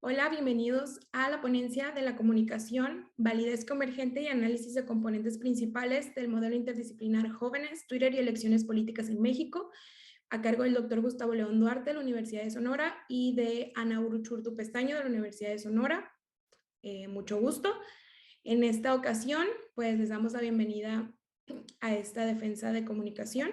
Hola, bienvenidos a la ponencia de la comunicación, validez convergente y análisis de componentes principales del modelo interdisciplinar Jóvenes, Twitter y elecciones políticas en México, a cargo del doctor Gustavo León Duarte de la Universidad de Sonora y de Ana Uruchurtu Pestaño de la Universidad de Sonora. Mucho gusto. En esta ocasión, pues les damos la bienvenida a esta defensa de comunicación.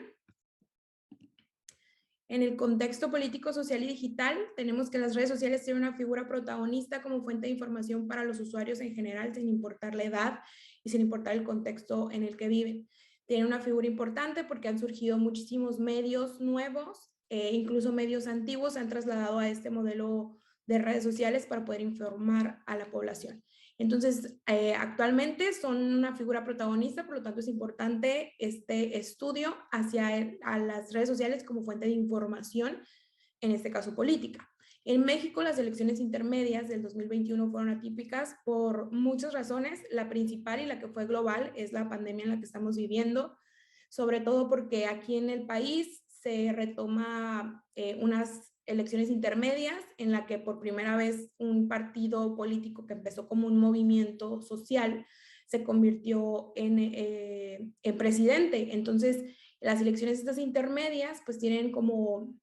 En el contexto político, social y digital, tenemos que las redes sociales tienen una figura protagonista como fuente de información para los usuarios en general, sin importar la edad y sin importar el contexto en el que viven. Tienen una figura importante porque han surgido muchísimos medios nuevos, incluso medios antiguos se han trasladado a este modelo de redes sociales para poder informar a la población. Entonces, actualmente son una figura protagonista, por lo tanto es importante este estudio a las redes sociales como fuente de información, en este caso política. En México, las elecciones intermedias del 2021 fueron atípicas por muchas razones. La principal y la que fue global es la pandemia en la que estamos viviendo, sobre todo porque aquí en el país se retoma unas elecciones intermedias en la que por primera vez un partido político que empezó como un movimiento social se convirtió en presidente. Entonces, las elecciones estas intermedias pues tienen como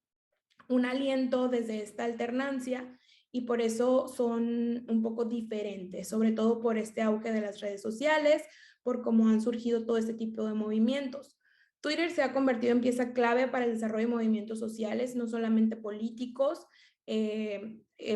un aliento desde esta alternancia y por eso son un poco diferentes, sobre todo por este auge de las redes sociales, por cómo han surgido todo este tipo de movimientos. Twitter se ha convertido en pieza clave para el desarrollo de movimientos sociales, no solamente políticos,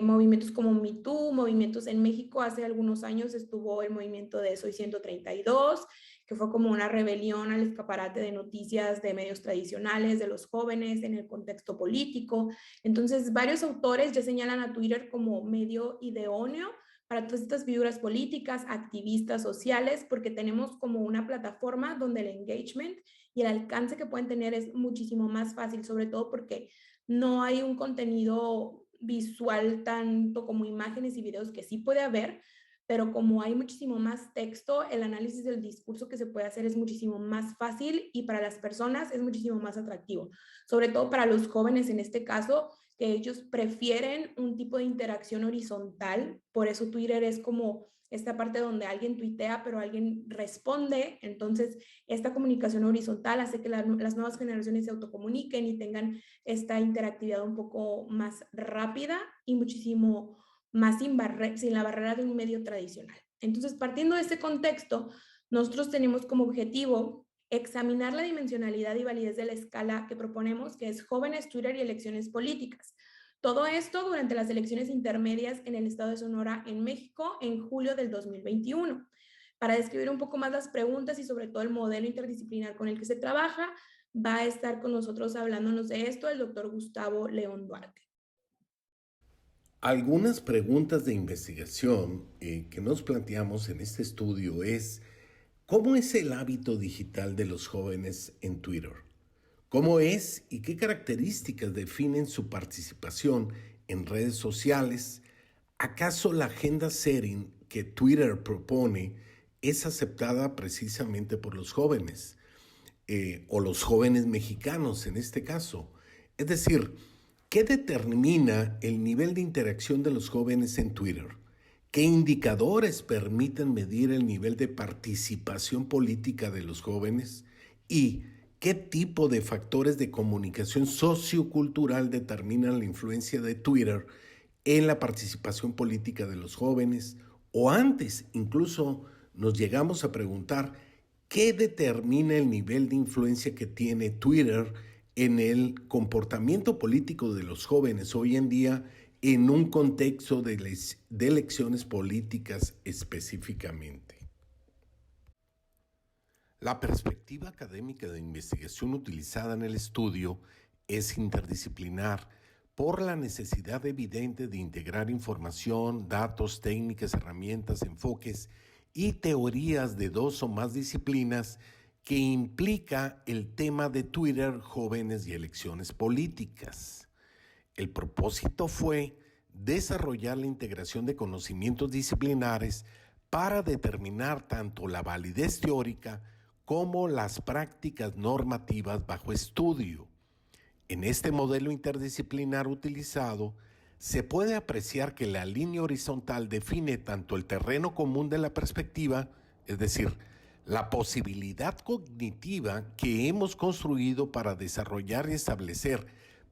movimientos como MeToo, movimientos en México. Hace algunos años estuvo el movimiento de Soy 132, que fue como una rebelión al escaparate de noticias de medios tradicionales, de los jóvenes en el contexto político. Entonces, varios autores ya señalan a Twitter como medio idóneo para todas estas figuras políticas, activistas sociales, porque tenemos como una plataforma donde el engagement y el alcance que pueden tener es muchísimo más fácil, sobre todo porque no hay un contenido visual tanto como imágenes y videos que sí puede haber, pero como hay muchísimo más texto, el análisis del discurso que se puede hacer es muchísimo más fácil y para las personas es muchísimo más atractivo, sobre todo para los jóvenes en este caso, que ellos prefieren un tipo de interacción horizontal, por eso Twitter es como esta parte donde alguien tuitea, pero alguien responde. Entonces, esta comunicación horizontal hace que las nuevas generaciones se autocomuniquen y tengan esta interactividad un poco más rápida y muchísimo más sin la barrera de un medio tradicional. Entonces, partiendo de este contexto, nosotros tenemos como objetivo examinar la dimensionalidad y validez de la escala que proponemos, que es jóvenes, Twitter y elecciones políticas. Todo esto durante las elecciones intermedias en el estado de Sonora, en México, en julio del 2021. Para describir un poco más las preguntas y sobre todo el modelo interdisciplinar con el que se trabaja, va a estar con nosotros hablándonos de esto el doctor Gustavo León Duarte. Algunas preguntas de investigación que nos planteamos en este estudio es: ¿cómo es el hábito digital de los jóvenes en Twitter? ¿Cómo es y qué características definen su participación en redes sociales? ¿Acaso la agenda setting que Twitter propone es aceptada precisamente por los jóvenes? O los jóvenes mexicanos en este caso. Es decir, ¿qué determina el nivel de interacción de los jóvenes en Twitter? ¿Qué indicadores permiten medir el nivel de participación política de los jóvenes? ¿Y qué tipo de factores de comunicación sociocultural determinan la influencia de Twitter en la participación política de los jóvenes? O antes, incluso nos llegamos a preguntar: ¿qué determina el nivel de influencia que tiene Twitter en el comportamiento político de los jóvenes hoy en día en un contexto de elecciones políticas específicamente? La perspectiva académica de investigación utilizada en el estudio es interdisciplinar por la necesidad evidente de integrar información, datos, técnicas, herramientas, enfoques y teorías de dos o más disciplinas que implica el tema de Twitter, jóvenes y elecciones políticas. El propósito fue desarrollar la integración de conocimientos disciplinares para determinar tanto la validez teórica como las prácticas normativas bajo estudio. En este modelo interdisciplinar utilizado, se puede apreciar que la línea horizontal define tanto el terreno común de la perspectiva, es decir, la posibilidad cognitiva que hemos construido para desarrollar y establecer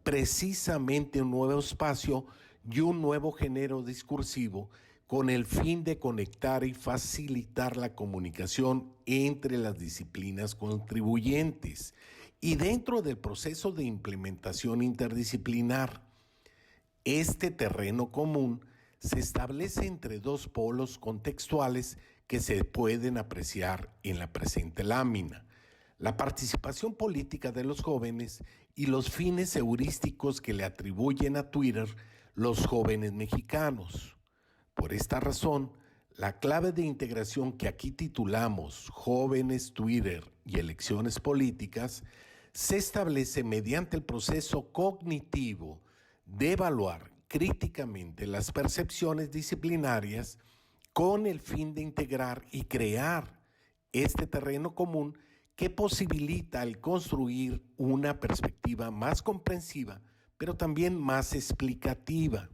precisamente un nuevo espacio y un nuevo género discursivo con el fin de conectar y facilitar la comunicación entre las disciplinas contribuyentes y dentro del proceso de implementación interdisciplinar. Este terreno común se establece entre dos polos contextuales que se pueden apreciar en la presente lámina: la participación política de los jóvenes y los fines heurísticos que le atribuyen a Twitter los jóvenes mexicanos. Por esta razón, la clave de integración que aquí titulamos Jóvenes, Twitter y Elecciones Políticas se establece mediante el proceso cognitivo de evaluar críticamente las percepciones disciplinarias con el fin de integrar y crear este terreno común que posibilita el construir una perspectiva más comprensiva, pero también más explicativa.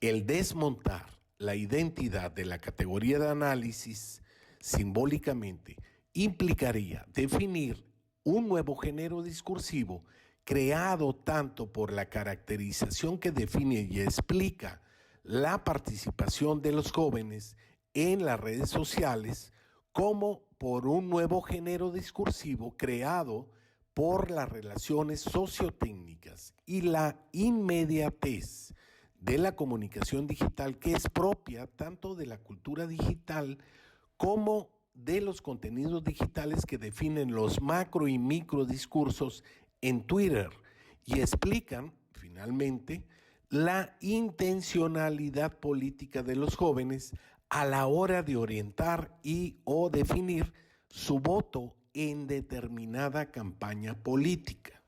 El desmontar la identidad de la categoría de análisis simbólicamente implicaría definir un nuevo género discursivo creado tanto por la caracterización que define y explica la participación de los jóvenes en las redes sociales, como por un nuevo género discursivo creado por las relaciones sociotécnicas y la inmediatez de la comunicación digital, que es propia tanto de la cultura digital como de los contenidos digitales que definen los macro y micro discursos en Twitter y explican, finalmente, la intencionalidad política de los jóvenes a la hora de orientar y o definir su voto en determinada campaña política.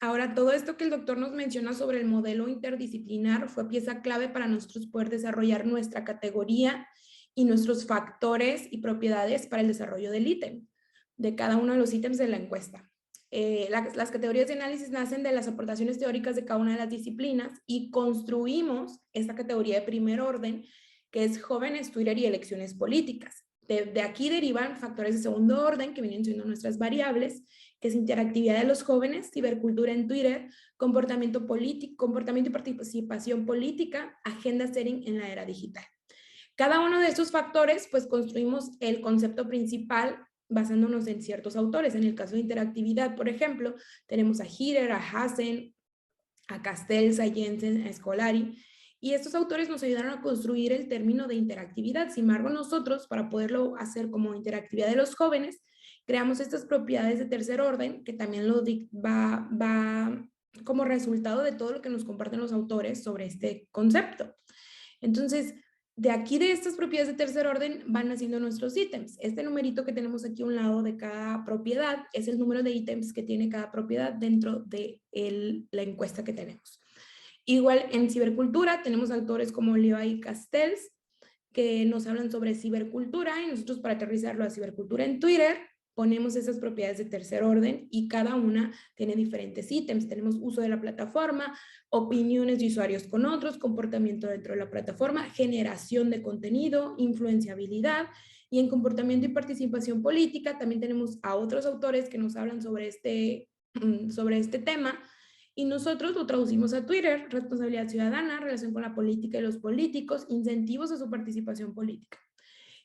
Ahora, todo esto que el doctor nos menciona sobre el modelo interdisciplinar fue pieza clave para nosotros poder desarrollar nuestra categoría y nuestros factores y propiedades para el desarrollo del ítem, de cada uno de los ítems de la encuesta. Las categorías de análisis nacen de las aportaciones teóricas de cada una de las disciplinas y construimos esta categoría de primer orden, que es jóvenes, Twitter y elecciones políticas. De aquí derivan factores de segundo orden, que vienen siendo nuestras variables, que es interactividad de los jóvenes, cibercultura en Twitter, comportamiento político, comportamiento y participación política, agenda setting en la era digital. Cada uno de estos factores, pues construimos el concepto principal basándonos en ciertos autores. En el caso de interactividad, por ejemplo, tenemos a Hider, a Hassen, a Castells, a Jensen, a Scolari, y estos autores nos ayudaron a construir el término de interactividad. Sin embargo, nosotros, para poderlo hacer como interactividad de los jóvenes, creamos estas propiedades de tercer orden, que también va como resultado de todo lo que nos comparten los autores sobre este concepto. Entonces, de aquí, de estas propiedades de tercer orden, van haciendo nuestros ítems. Este numerito que tenemos aquí a un lado de cada propiedad es el número de ítems que tiene cada propiedad dentro de la encuesta que tenemos. Igual en cibercultura tenemos autores como Levi y Castells, que nos hablan sobre cibercultura, y nosotros, para aterrizarlo a cibercultura en Twitter, ponemos esas propiedades de tercer orden y cada una tiene diferentes ítems. Tenemos uso de la plataforma, opiniones de usuarios con otros, comportamiento dentro de la plataforma, generación de contenido, influenciabilidad, y en comportamiento y participación política también tenemos a otros autores que nos hablan sobre este tema, y nosotros lo traducimos a Twitter: responsabilidad ciudadana, relación con la política y los políticos, incentivos a su participación política.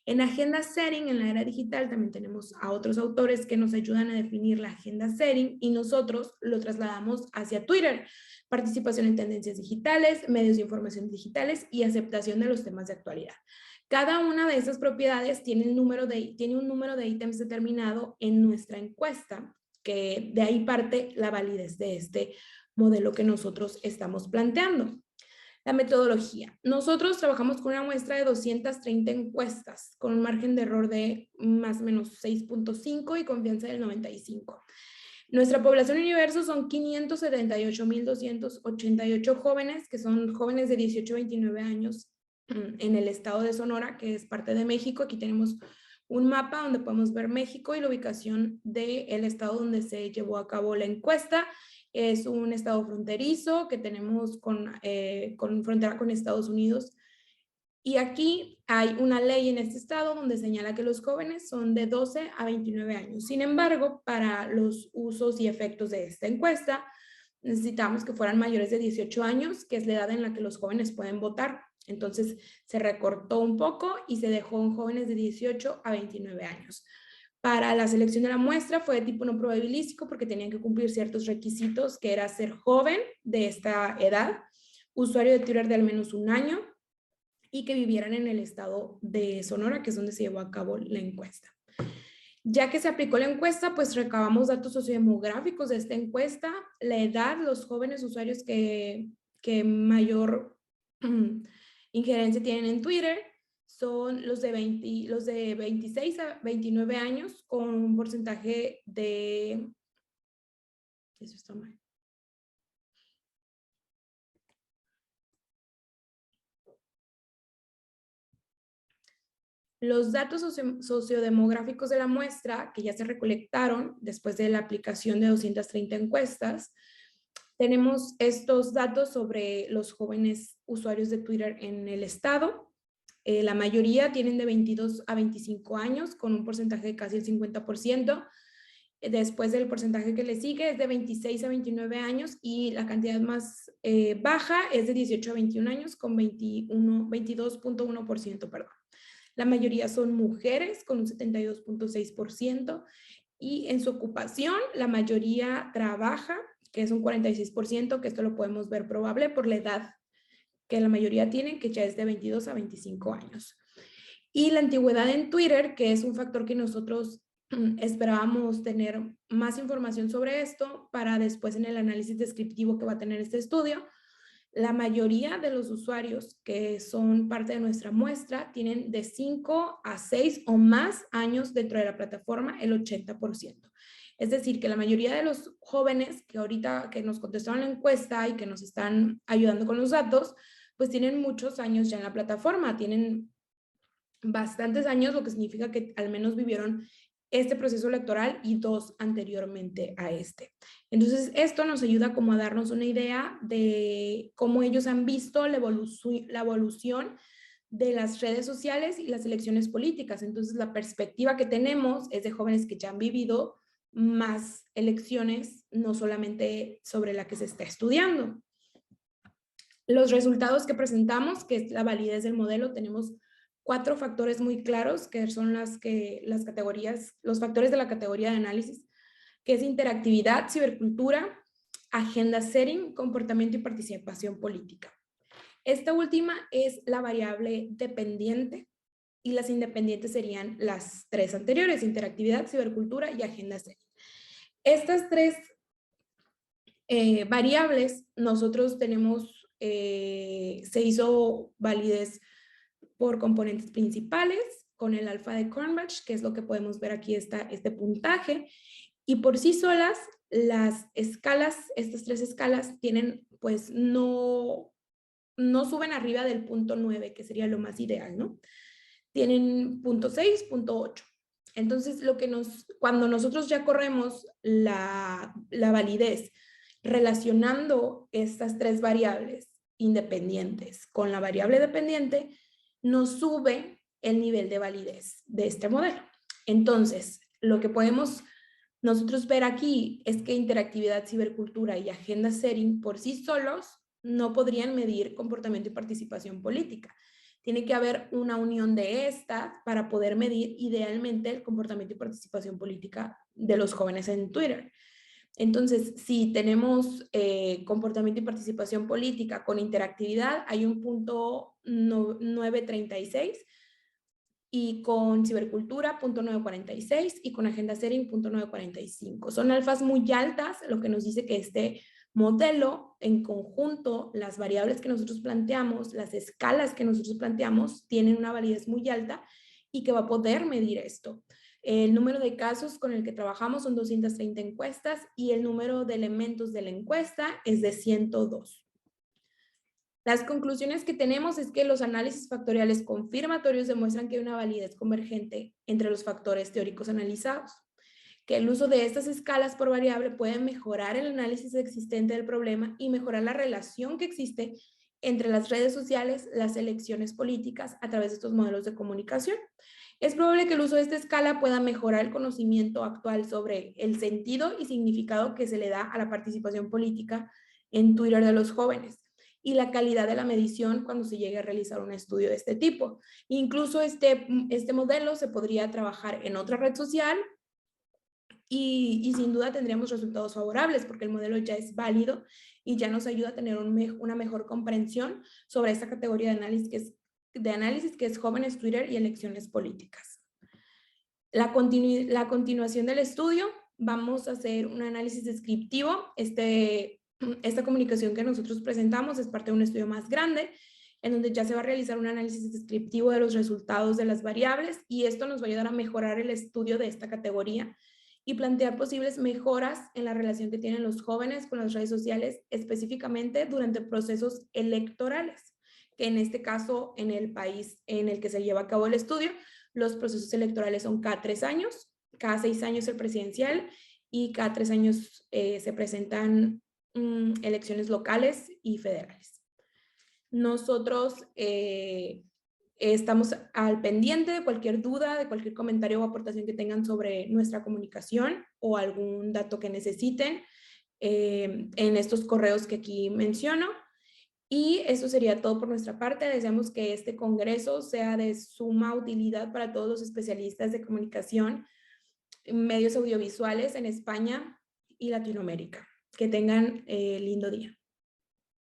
En agenda setting, en la era digital, también tenemos a otros autores que nos ayudan a definir la agenda setting y nosotros lo trasladamos hacia Twitter: participación en tendencias digitales, medios de información digitales y aceptación de los temas de actualidad. Cada una de esas propiedades tiene un número de ítems determinado en nuestra encuesta, que de ahí parte la validez de este modelo que nosotros estamos planteando. La metodología. Nosotros trabajamos con una muestra de 230 encuestas con un margen de error de más o menos 6.5 y confianza del 95. Nuestra población universo son 578,288 jóvenes, que son jóvenes de 18 a 29 años en el estado de Sonora, que es parte de México. Aquí tenemos un mapa donde podemos ver México y la ubicación del estado donde se llevó a cabo la encuesta. Es un estado fronterizo que tenemos con frontera con Estados Unidos. Y aquí hay una ley en este estado donde señala que los jóvenes son de 12 a 29 años. Sin embargo, para los usos y efectos de esta encuesta, necesitamos que fueran mayores de 18 años, que es la edad en la que los jóvenes pueden votar. Entonces, se recortó un poco y se dejó en jóvenes de 18 a 29 años. Para la selección de la muestra fue de tipo no probabilístico porque tenían que cumplir ciertos requisitos, que era ser joven de esta edad, usuario de Twitter de al menos un año y que vivieran en el estado de Sonora, que es donde se llevó a cabo la encuesta. Ya que se aplicó la encuesta, pues recabamos datos sociodemográficos de esta encuesta, la edad, los jóvenes usuarios que mayor injerencia tienen en Twitter, son los de 26 a 29 años con un porcentaje de... Eso está mal. Los datos sociodemográficos de la muestra, que ya se recolectaron después de la aplicación de 230 encuestas, tenemos estos datos sobre los jóvenes usuarios de Twitter en el estado. La mayoría tienen de 22 a 25 años, con un porcentaje de casi el 50%. Después del porcentaje que le sigue es de 26 a 29 años y la cantidad más baja es de 18 a 21 años con 22.1%, perdón. La mayoría son mujeres con un 72.6% y en su ocupación la mayoría trabaja, que es un 46%, que esto lo podemos ver probable por la edad que la mayoría tienen, que ya es de 22 a 25 años. Y la antigüedad en Twitter, que es un factor que nosotros esperábamos tener más información sobre esto para después en el análisis descriptivo que va a tener este estudio. La mayoría de los usuarios que son parte de nuestra muestra tienen de 5 a 6 o más años dentro de la plataforma, el 80%. Es decir, que la mayoría de los jóvenes que ahorita que nos contestaron la encuesta y que nos están ayudando con los datos, pues tienen muchos años ya en la plataforma, tienen bastantes años, lo que significa que al menos vivieron este proceso electoral y 2 anteriormente a este. Entonces, esto nos ayuda como a darnos una idea de cómo ellos han visto la evolución de las redes sociales y las elecciones políticas. Entonces, la perspectiva que tenemos es de jóvenes que ya han vivido más elecciones, no solamente sobre la que se está estudiando. Los resultados que presentamos, que es la validez del modelo, tenemos 4 factores muy claros, que son las categorías, los factores de la categoría de análisis, que es interactividad, cibercultura, agenda setting, comportamiento y participación política. Esta última es la variable dependiente y las independientes serían las 3 anteriores, interactividad, cibercultura y agenda setting. Estas 3 variables nosotros tenemos, se hizo validez por componentes principales con el alfa de Cronbach, que es lo que podemos ver aquí, este puntaje, y por sí solas las escalas, estas 3 escalas tienen, pues no suben arriba del punto 9, que sería lo más ideal, ¿no? Tienen punto 6, punto 8. Entonces, cuando nosotros ya corremos la validez relacionando estas 3 variables independientes con la variable dependiente, nos sube el nivel de validez de este modelo. Entonces, lo que podemos nosotros ver aquí es que interactividad, cibercultura y agenda setting por sí solos no podrían medir comportamiento y participación política. Tiene que haber una unión de estas para poder medir idealmente el comportamiento y participación política de los jóvenes en Twitter. Entonces, si tenemos comportamiento y participación política con interactividad, hay un punto 936 y con cibercultura, punto 946 y con agenda setting, punto 945. Son alfas muy altas, lo que nos dice que este modelo en conjunto, las variables que nosotros planteamos, las escalas que nosotros planteamos, tienen una validez muy alta y que va a poder medir esto. El número de casos con el que trabajamos son 230 encuestas y el número de elementos de la encuesta es de 102. Las conclusiones que tenemos es que los análisis factoriales confirmatorios demuestran que hay una validez convergente entre los factores teóricos analizados, que el uso de estas escalas por variable puede mejorar el análisis existente del problema y mejorar la relación que existe entre las redes sociales, las elecciones políticas a través de estos modelos de comunicación. Es probable que el uso de esta escala pueda mejorar el conocimiento actual sobre el sentido y significado que se le da a la participación política en Twitter de los jóvenes y la calidad de la medición cuando se llegue a realizar un estudio de este tipo. Incluso este modelo se podría trabajar en otra red social y sin duda tendríamos resultados favorables porque el modelo ya es válido y ya nos ayuda a tener una mejor comprensión sobre esta categoría de análisis que es jóvenes, Twitter y elecciones políticas. La continuación del estudio, vamos a hacer un análisis descriptivo. Esta comunicación que nosotros presentamos es parte de un estudio más grande, en donde ya se va a realizar un análisis descriptivo de los resultados de las variables y esto nos va a ayudar a mejorar el estudio de esta categoría y plantear posibles mejoras en la relación que tienen los jóvenes con las redes sociales, específicamente durante procesos electorales, que en este caso, en el país en el que se lleva a cabo el estudio, los procesos electorales son cada 3 años, cada 6 años el presidencial y cada 3 años se presentan elecciones locales y federales. Nosotros estamos al pendiente de cualquier duda, de cualquier comentario o aportación que tengan sobre nuestra comunicación o algún dato que necesiten en estos correos que aquí menciono. Y eso sería todo por nuestra parte. Deseamos que este congreso sea de suma utilidad para todos los especialistas de comunicación, medios audiovisuales en España y Latinoamérica. Que tengan lindo día.